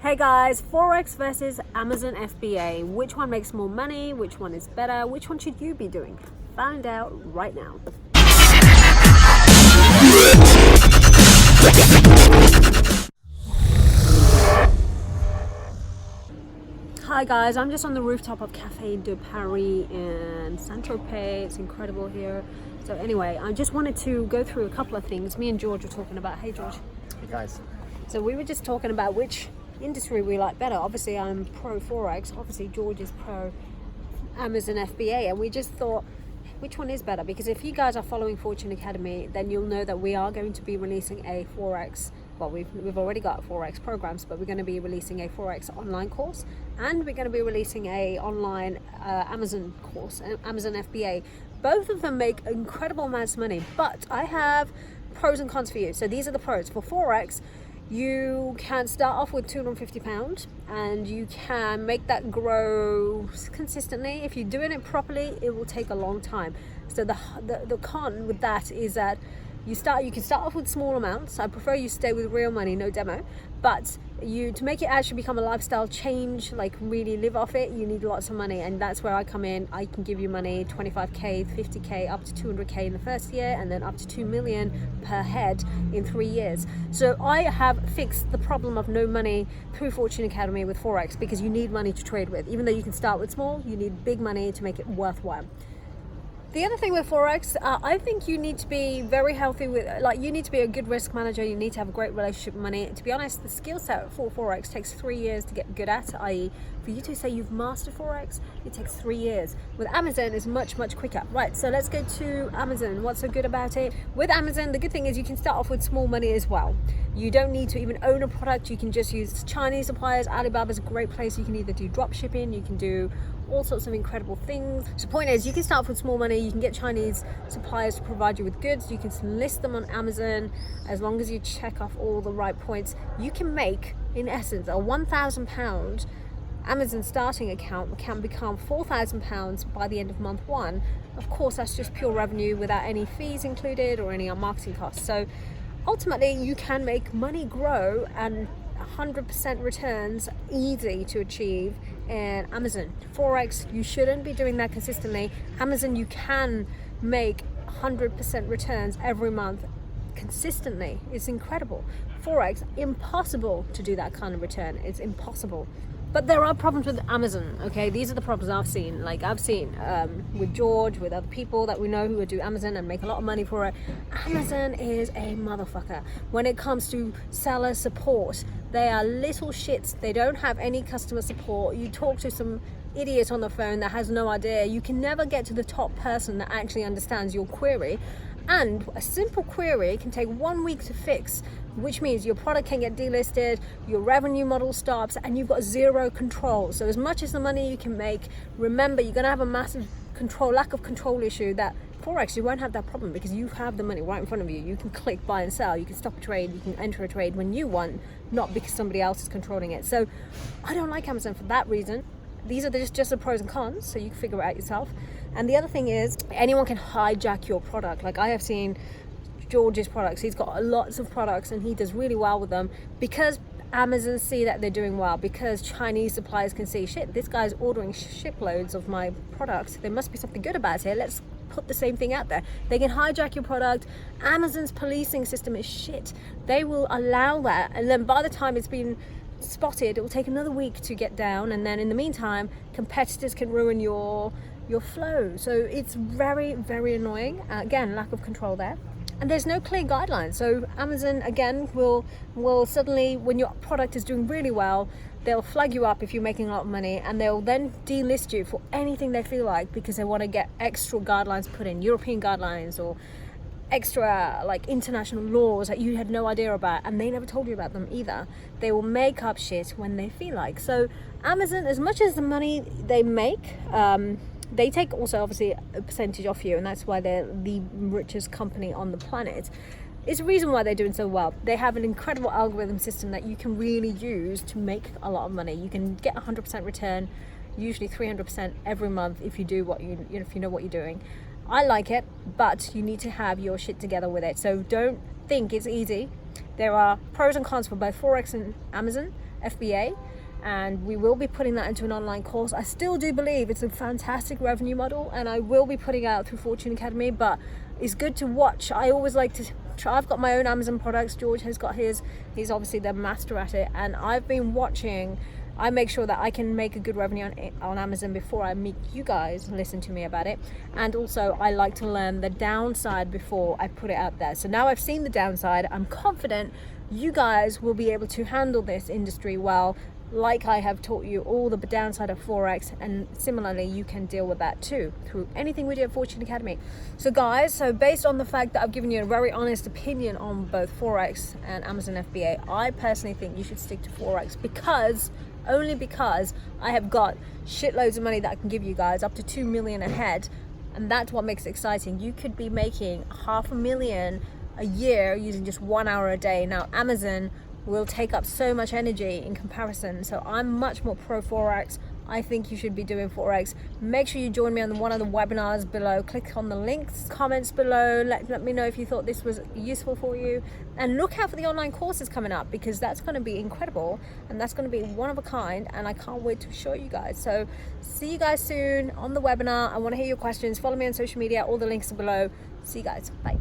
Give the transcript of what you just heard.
Hey guys, Forex versus Amazon FBA. Which one makes more money? Which one is better? Which one should you be doing? Find out right now. Hi guys, I'm just on the rooftop of Cafe de Paris in Saint-Tropez. It's incredible here. So anyway, I just wanted to go through a couple of things. Me and George were talking about. Hey George. Hey guys. So we were just talking about which industry we like better. Obviously I'm pro Forex, obviously George is pro Amazon FBA, and we just thought which one is better, because if you guys are following Fortune Academy, then you'll know that we are going to be releasing a Forex, well we've already got Forex programs, but we're going to be releasing a Forex online course, and we're going to be releasing a online Amazon course, Amazon FBA. Both of them make incredible amounts of money, but I have pros and cons for you. So these are the pros. For Forex, you can start off with £250 and you can make that grow consistently. If you're doing it properly, it will take a long time. So the con with that is that you can start off with small amounts. I prefer you stay with real money, no demo. But to make it actually become a lifestyle change, like really live off it, you need lots of money, and that's where I come in. I can give you money, 25k, 50k, up to 200k in the first year, and then up to 2 million per head in 3 years. So I have fixed the problem of no money through Fortune Academy with Forex, because you need money to trade with. Even though you can start with small, you need big money to make it worthwhile. The other thing with Forex, I think you need to be very healthy with, you need to be a good risk manager. You need to have a great relationship with money. To be honest, the skill set for Forex takes 3 years to get good at, i.e. for you to say you've mastered Forex, it takes 3 years. With Amazon, it's much, much quicker. Right, so let's go to Amazon. What's so good about it? With Amazon, the good thing is you can start off with small money as well. You don't need to even own a product. You can just use Chinese suppliers. Alibaba's a great place. You can either do drop shipping, you can do all sorts of incredible things. So the point is, you can start off with small money. You can get Chinese suppliers to provide you with goods. You can list them on Amazon. As long as you check off all the right points, you can make, in essence, a £1,000 Amazon starting account can become £4,000 by the end of month one. Of course, that's just pure revenue without any fees included or any marketing costs. So ultimately, you can make money grow, and 100% returns easy to achieve in Amazon. Forex, you shouldn't be doing that consistently. Amazon, you can make 100% returns every month consistently. It's incredible. Forex, impossible to do that kind of return. It's impossible. But there are problems with Amazon, okay? These are the problems I've seen. With George, with other people that we know who do Amazon and make a lot of money for it. Amazon is a motherfucker. When it comes to seller support, they are little shits. They don't have any customer support. You talk to some idiot on the phone that has no idea. You can never get to the top person that actually understands your query. And a simple query can take 1 week to fix, which means your product can get delisted, your revenue model stops, and you've got zero control. So as much as the money you can make, remember you're going to have a massive lack of control issue. That Forex, you won't have that problem because you have the money right in front of you. You can click buy and sell, you can stop a trade, you can enter a trade when you want, not because somebody else is controlling it. So I don't like Amazon for that reason. These are just the pros and cons, so you can figure it out yourself. And the other thing is, anyone can hijack your product. Like I have seen George's products. He's got lots of products and he does really well with them because Amazon see that they're doing well, because Chinese suppliers can see, shit, this guy's ordering shiploads of my products. There must be something good about it. Let's put the same thing out there. They can hijack your product. Amazon's policing system is shit. They will allow that, and then by the time it's been spotted, it will take another week to get down, and then in the meantime competitors can ruin your flow. So it's very, very annoying. Again, lack of control there, and there's no clear guidelines. So Amazon again will suddenly, when your product is doing really well, they'll flag you up if you're making a lot of money, and they'll then delist you for anything they feel like, because they want to get extra guidelines put in, European guidelines or extra international laws that you had no idea about, and they never told you about them either. They will make up shit when they feel like. So Amazon, as much as the money they make, they take also obviously a percentage off you, and that's why they're the richest company on the planet. It's a reason why they're doing so well. They have an incredible algorithm system that you can really use to make a lot of money. You can get 100% return, usually 300% every month if you do if you know what you're doing. I like it, but you need to have your shit together with it. So don't think it's easy. There are pros and cons for both Forex and Amazon FBA, and we will be putting that into an online course. I still do believe it's a fantastic revenue model, and I will be putting it out through Fortune Academy, but it's good to watch. I always like to try. I've got my own Amazon products. George has got his. He's obviously the master at it, and I've been watching. I make sure that I can make a good revenue on Amazon before I meet you guys and listen to me about it. And also I like to learn the downside before I put it out there. So now I've seen the downside, I'm confident you guys will be able to handle this industry well, like I have taught you all the downside of Forex, and similarly you can deal with that too through anything we do at Fortune Academy. So guys, based on the fact that I've given you a very honest opinion on both Forex and Amazon FBA, I personally think you should stick to Forex, only because I have got shitloads of money that I can give you guys, up to 2 million ahead, and that's what makes it exciting. You could be making $500,000 a year using just 1 hour a day. Now Amazon will take up so much energy in comparison, so I'm much more pro Forex. I think you should be doing Forex. Make sure you join me on one of the webinars below. Click on the links, comments below. Let me know if you thought this was useful for you, and look out for the online courses coming up, because that's going to be incredible and that's going to be one of a kind, and I can't wait to show you guys. So see you guys soon on the webinar. I want to hear your questions. Follow me on social media. All the links are below. See you guys. Bye.